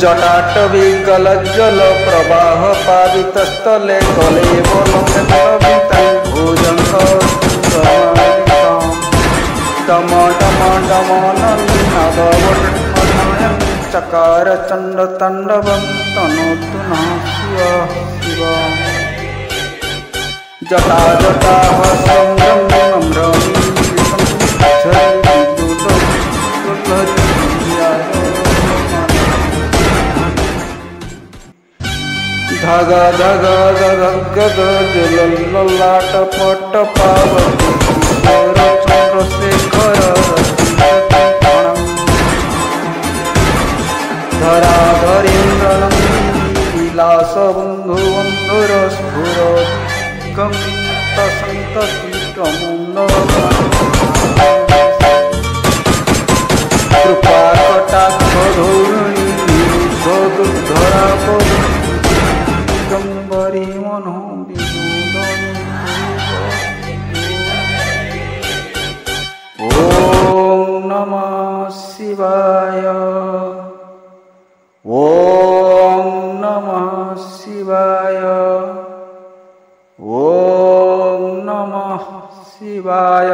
जटाटवी गलज्जल प्रवाह पावितस्थले कलेव लम्बितं भुजङ्ग डम डम डमनन्दनवनयन् चकार चण्डताण्डवं तनोतु नः शिवः शिवः जटा जटा धग धग धग ललाट पट पावती चंद्रशेखर धरा धरीन्द्र विलास बंधु बंधुर स्फुर गमित संतति तमुन्द कृपा कटाक्ष धौरणी धरा गंबरी मनो ओम नमः शिवाय ओम नमः शिवाय ओम नमः शिवाय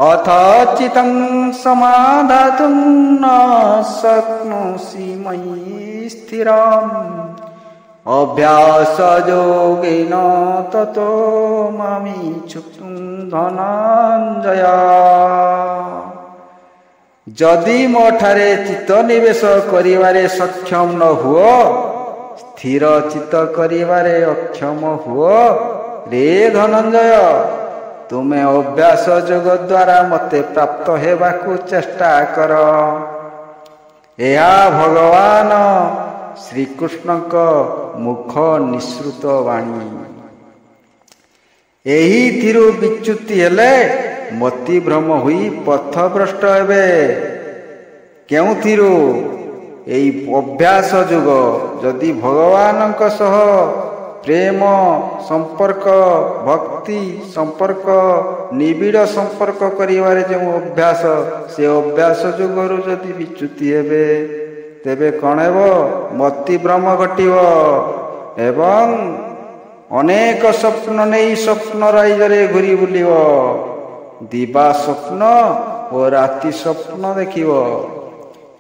अथ चितं समाधातुं न शक्नोषि मयि स्थिरम् अभ्यास योगेन ततो मामिच्छुक्तुं धनञ्जय जदि मोठारे चित्त निवेश करिवारे सक्षम न हुओ स्थिर चित्त करिवारे अक्षम हुओ रे धनंजय तुमे अभ्यास योग द्वारा मते प्राप्त हेबाकु चेष्टा कर एहा भगवान श्रीकृष्ण मुख निःसृत वाणी एही थिरु विच्युति हेले मति भ्रम हुई पथभ्रष्ट हेबे केउथिरु एई अभ्यास युग जदि भगवानक सह प्रेम संपर्क भक्ति संपर्क निबिड़ संपर्क करिवारे जो अभ्यास से अभ्यास युगरु जदि विच्युति हेबे तेबे कौन हेबो मति भ्रम घटिब एवं अनेक स्वप्न नहीं स्वप्न राइजरे घुरी बुलिब दिवा स्वप्न और राति स्वप्न देखिब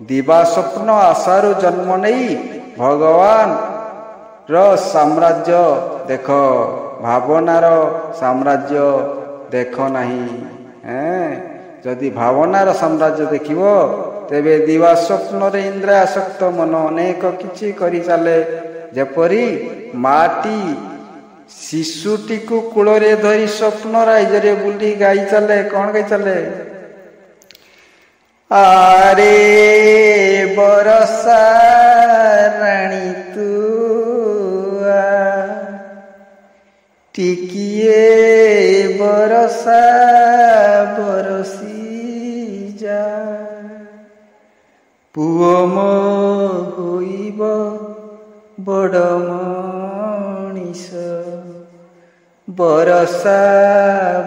दिवा स्वप्न आशारु जन्म नहीं भगवान रो साम्राज्य देख भावनार साम्राज्य देख नहीं जदि भावनार साम्राज्य देखिब तेबे दिवा स्वप्न रे इंद्रियासक्त मन अनेक किछि करि चले जेपरी माटी शिशुटी को कूଳରେ धरी स्वप्न राइजरे बुली गाई चले कौन गाई चले आरे बरसा रानी तू टिकिए बरसा बरसी जा पुओ मो होइब बड़ मनीष बरसा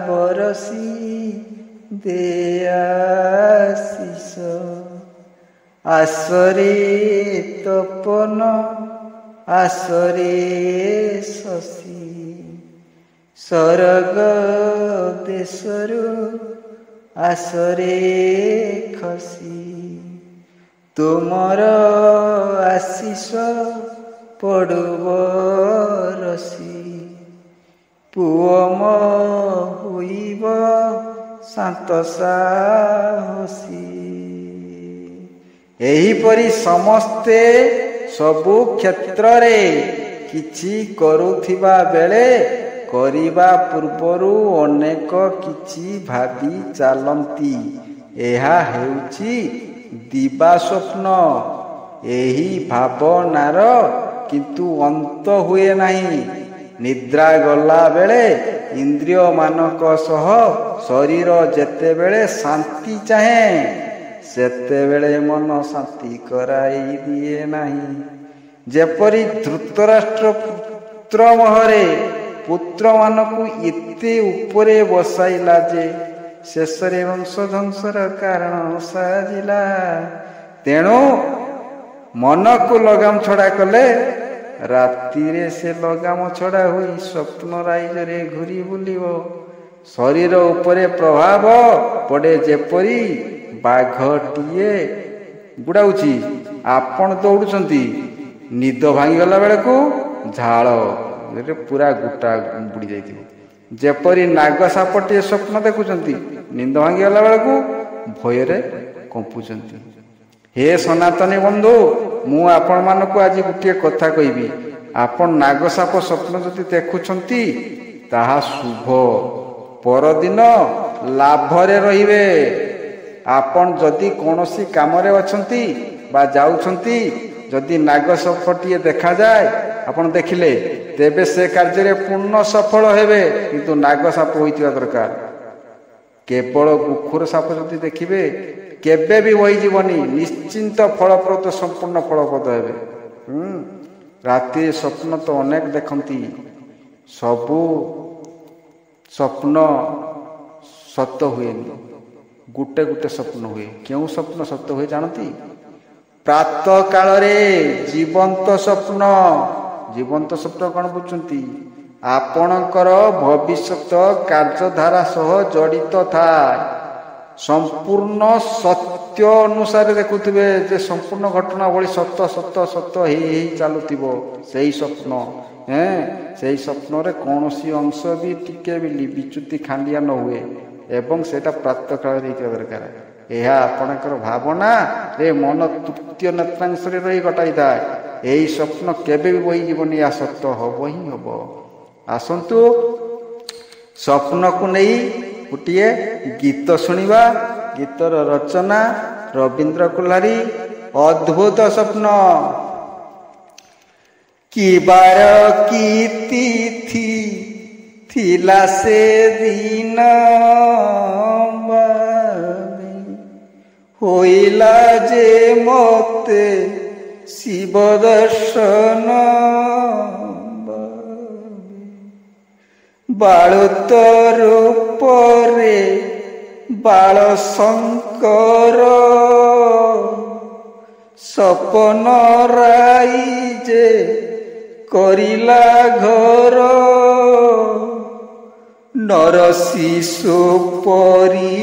बरसी दे आशीष आसरे तपन आसरे शशि सरग देशरु आसरे खसी तुमर आशीष पड़ुब रसी पुओ मो होइब शांत साहसी एहिपरि समस्ते सबु क्षेत्र रे किछि करुथिबा बेले करिबा पूर्वरु अनेक किछि भाबी चालंती एहा हेउछि दिवा स्वप्न एही भावनार किंतु अंत हुए नहीं निद्रा गला बेले इंद्रिय मानक सह शरीर जेते बेले शांति चाहे सेते बेले मन शांति कराई दिए नहीं जेपरी धृतराष्ट्र पुत्र महरे पुत्र मानकु एते उपरे बसाइला जे शेषरे वंश ध्वंसर कारण साजिला तेणु ମନକୁ ଲଗାମ ଛଡ଼ା କଲେ ରାତିରେ ସେ ଲଗାମ ଛଡ଼ା ହୋଇ ସ୍ୱପ୍ନ ରାଇଜରେ ଘୁରି ବୁଲିବ। ଶରୀର ଉପରେ ପ୍ରଭାବ ପଡ଼େ ଯେପରି ବାଘଟିଏ ଗୁଡ଼ାଉଛି, ଆପଣ ଦୌଡ଼ୁଛନ୍ତି, ନିଦ ଭାଙ୍ଗିଗଲା ବେଳକୁ ଝାଳରେ ପୁରା ଗୋଟା ବୁଡ଼ି ଯାଇଥିବ। ଯେପରି ନାଗ ସାପଟିଏ ସ୍ୱପ୍ନ ଦେଖୁଛନ୍ତି, ନିଦ ଭାଙ୍ଗିଗଲା ବେଳକୁ ଭୟରେ କମ୍ପୁଛନ୍ତି। ହେ ସନାତନୀ ବନ୍ଧୁ, ମୁଁ ଆପଣମାନଙ୍କୁ ଆଜି ଗୋଟିଏ କଥା କହିବି। ଆପଣ ନାଗସାପ ସ୍ୱପ୍ନ ଯଦି ଦେଖୁଛନ୍ତି ତାହା ଶୁଭ, ପରଦିନ ଲାଭରେ ରହିବେ। ଆପଣ ଯଦି କୌଣସି କାମରେ ଅଛନ୍ତି ବା ଯାଉଛନ୍ତି, ଯଦି ନାଗସାପଟିଏ ଦେଖାଯାଏ, ଆପଣ ଦେଖିଲେ, ତେବେ ସେ କାର୍ଯ୍ୟରେ ପୂର୍ଣ୍ଣ ସଫଳ ହେବେ। କିନ୍ତୁ ନାଗସାପ ହୋଇଥିବା ଦରକାର। କେବଳ କୁକୁର ସାପ ଯଦି ଦେଖିବେ କେବେ ବି ହୋଇଯିବନି, ନିଶ୍ଚିନ୍ତ ଫଳପ୍ରଦ, ସମ୍ପୂର୍ଣ୍ଣ ଫଳପ୍ରଦ ହେବେ। ରାତିରେ ସ୍ୱପ୍ନ ତ ଅନେକ ଦେଖନ୍ତି, ସବୁ ସ୍ୱପ୍ନ ସତ ହୁଏନି, ଗୋଟେ ଗୋଟେ ସ୍ୱପ୍ନ ହୁଏ। କେଉଁ ସ୍ୱପ୍ନ ସତ ହୁଏ ଜାଣନ୍ତି? ପ୍ରାତଃ କାଳରେ ଜୀବନ୍ତ ସ୍ୱପ୍ନ। ଜୀବନ୍ତ ସ୍ୱପ୍ନ କ'ଣ ବୁଝୁଛନ୍ତି? ଆପଣଙ୍କର ଭବିଷ୍ୟତ କାର୍ଯ୍ୟଧାରା ସହ ଜଡ଼ିତ ଥାଏ। ସମ୍ପୂର୍ଣ୍ଣ ସତ୍ୟ ଅନୁସାରେ ଦେଖୁଥିବେ ଯେ ସମ୍ପୂର୍ଣ୍ଣ ଘଟଣା ଭଳି ସତ ସତ ସତ ହେଇ ହେଇ ଚାଲୁଥିବ ସେଇ ସ୍ୱପ୍ନ। ସେଇ ସ୍ୱପ୍ନରେ କୌଣସି ଅଂଶ ବି ଟିକେ ବି ବିଚ୍ୟୁତି ଖଣ୍ଡିଆ ନ ହୁଏ ଏବଂ ସେଇଟା ପ୍ରାତଃ କାଳରେ ହେଇଥିବା ଦରକାର। ଏହା ଆପଣଙ୍କର ଭାବନାରେ ମନ ତୃତୀୟ ନେତ୍ରାଂଶରେ ରହି ଘଟାଇଥାଏ। ଏହି ସ୍ୱପ୍ନ କେବେ ବି ବୋହିଯିବନି, ଏହା ସତ ହବ ହିଁ ହବ। ଆସନ୍ତୁ ସ୍ୱପ୍ନକୁ ନେଇ ଗୋଟିଏ ଗୀତ ଶୁଣିବା। ଗୀତର ରଚନା ରବୀନ୍ଦ୍ର କୁଲ୍ହାରୀ। ଅଦ୍ଭୁତ ସ୍ୱପ୍ନ। କି ବାର କି ତିଥି ଥିଲା ସେ ଦିନ, ହୋଇଲା ଯେ ମତେ ଶିବ ଦର୍ଶନ। ବାଳୁତ ରୂପରେ ବାଳ ଶଙ୍କର, ସପନ ରାଇଜେ କରିଲା ଘର। ନର ଶିଶୁ ପରି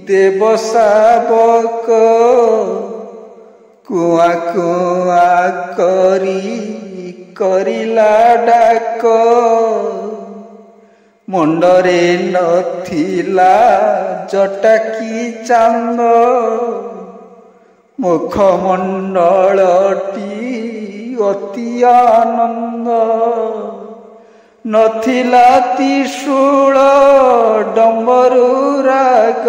ଦେବ ଶାବକ, କୁଆ କୁଆ କରି କରିଲା ଡାକ। ମୁଣ୍ଡରେ ନଥିଲା ଜଟା କି ଚାନ୍ଦ, ମୁଖମଣ୍ଡଳଟି ଅତି ଆନନ୍ଦ। ନଥିଲା ତ୍ରିଶୂଳ ଡମ୍ବରୁ ରାଗ,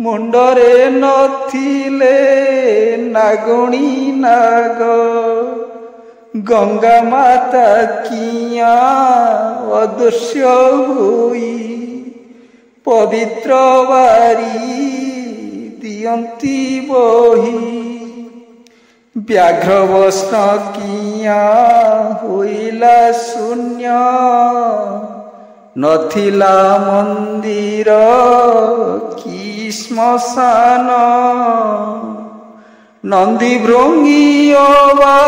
ମୁଣ୍ଡରେ ନଥିଲେ ନାଗୁଣୀ ନାଗ। ଗଙ୍ଗା ମାତା କିଆଁ ଅଦୃଶ୍ୟ ହୋଇ ପବିତ୍ର ବାରି ଦିଅନ୍ତି ବହି। ବ୍ୟାଘ୍ର ବସ୍ନ କିଆଁ ହୋଇଲା ଶୂନ୍ୟ, ନଥିଲା ମନ୍ଦିର କି ଶ୍ମଶାନ। ନନ୍ଦୀ ଭୃଙ୍ଗି ଅବା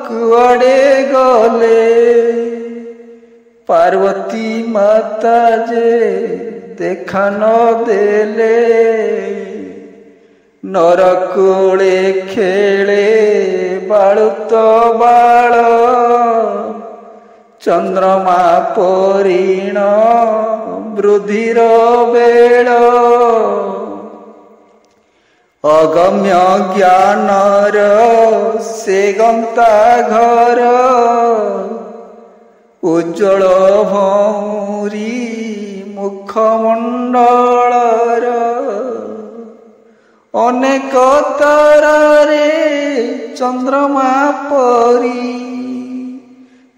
କୁଆଡ଼େ ଗଲେ, ପାର୍ବତୀ ମାତା ଯେ ଦେଖା ନ ଦେଲେ। ନରକୂଳେ ଖେଳେ ବାଳୁତ ବାଳ, ଚନ୍ଦ୍ରମା ପରିଣ ବୃଦ୍ଧିର ବେଳ। ଅଗମ୍ୟ ଜ୍ଞାନର ସେ ଗନ୍ତା ଘର, ଉଜ୍ଜଳ ଭଉଁରୀ ମୁଖମଣ୍ଡଳର। ଅନେକ ତାରାରେ ଚନ୍ଦ୍ରମା ପରି,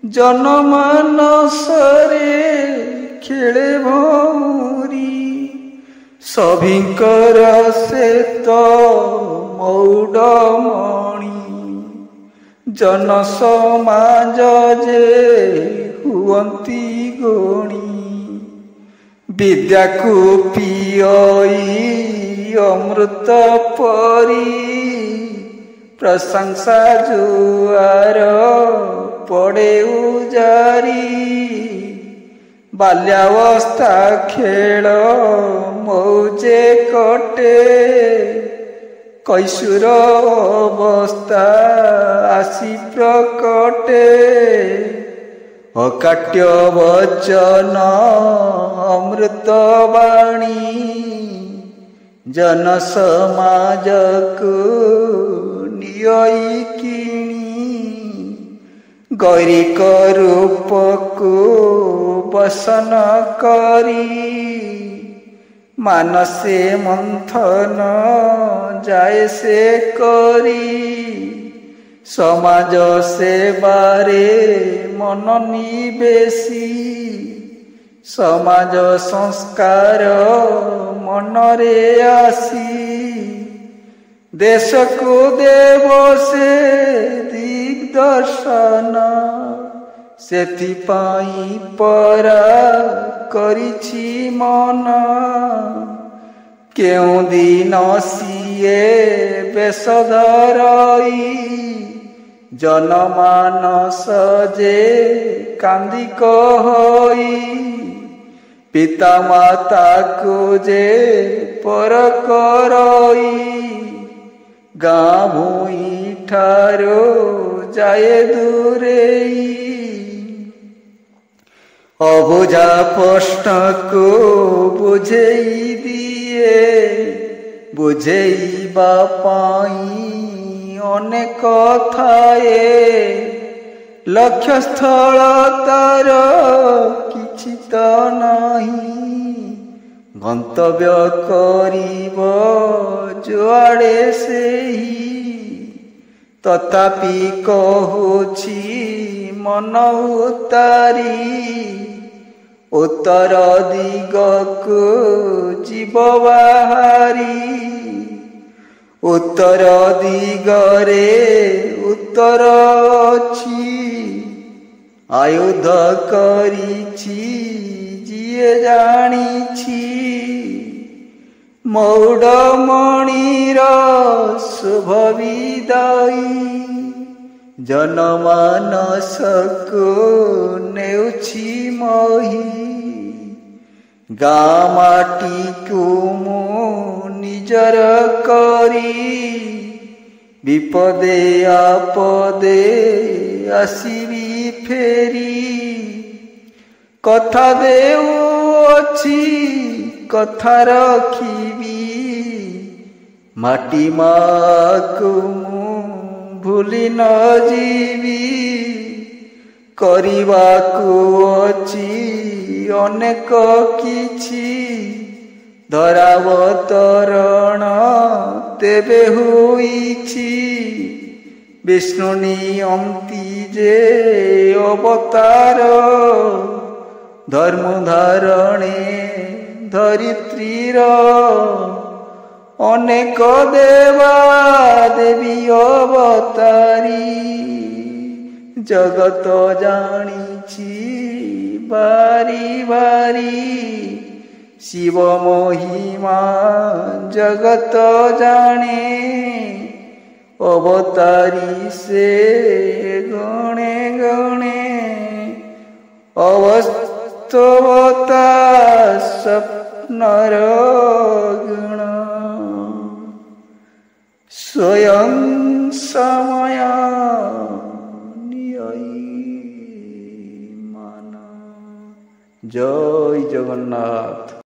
ଜନମାନସରେ ଖେଳେ ଭଉଁରୀ। ସଭିଙ୍କର ସେ ତ ମଉଡ଼ମଣି, ଜନସମାଜ ଯେ ହୁଅନ୍ତି ଗଣି। ବିଦ୍ୟାକୁ ପିଅଇ ଅମୃତ ପରି, प्रशंसा जुआर पड़े उजारी बाल्यावस्था खेल मौजे कटे कैशोर अवस्था आसी प्रकटे अकाट्य वचन अमृतवाणी जन समाज को नियई किणी गौरिक रूप को वसन करी मानसे मंथन जाए से करी समाज सेवारे मन निवेशी समाज संस्कार मनरे आसी देश को देव से दिग्दर्शन सेथिपाई परा करिछि मन केउं दिन सिए बेश धरई जनमानस जे कांदी कहई पिता माता को जे पर करई गाँ भूई ठारो जाए दूरेई अबुझा प्रश्न को बुझेई दिए बुझेइबा पाई अनेक थाए लक्ष्य स्थल तार किछि त नाही गंतव्य करिब जुआड़े सेही तथापि कहुछि मन उतारी उत्तर दिग को जीव बाहारी उत्तर दिगरे उत्तर अछि आयुध करिछि जिए जानिछि मौडमणिर शुभ विदाई जनमानस को नेउछि मोही गाँ माटी को मु निजर करी विपदे आपदे आसिबी फेरी कथा देउछि कथा रखिबी माटी माँ को मु भूली न जीवी କରିବାକୁ ଅଛି ଅନେକ କିଛି ଧରାବତରଣ ତେବେ ହୋଇଛି ବିଷ୍ଣୁ ନିୟନ୍ତି ଯେ ଅବତାର ଧର୍ମ ଧାରଣେ ଧରିତ୍ରୀର ଅନେକ ଦେବା ଦେବୀ ଅବତାରୀ जगत जानिछि बारी बारी शिव महिमा जगत जाने अवतारी से गणे गणे अवस्थवता स्वप्नर गुण स्वयं समय जय जगन्नाथ।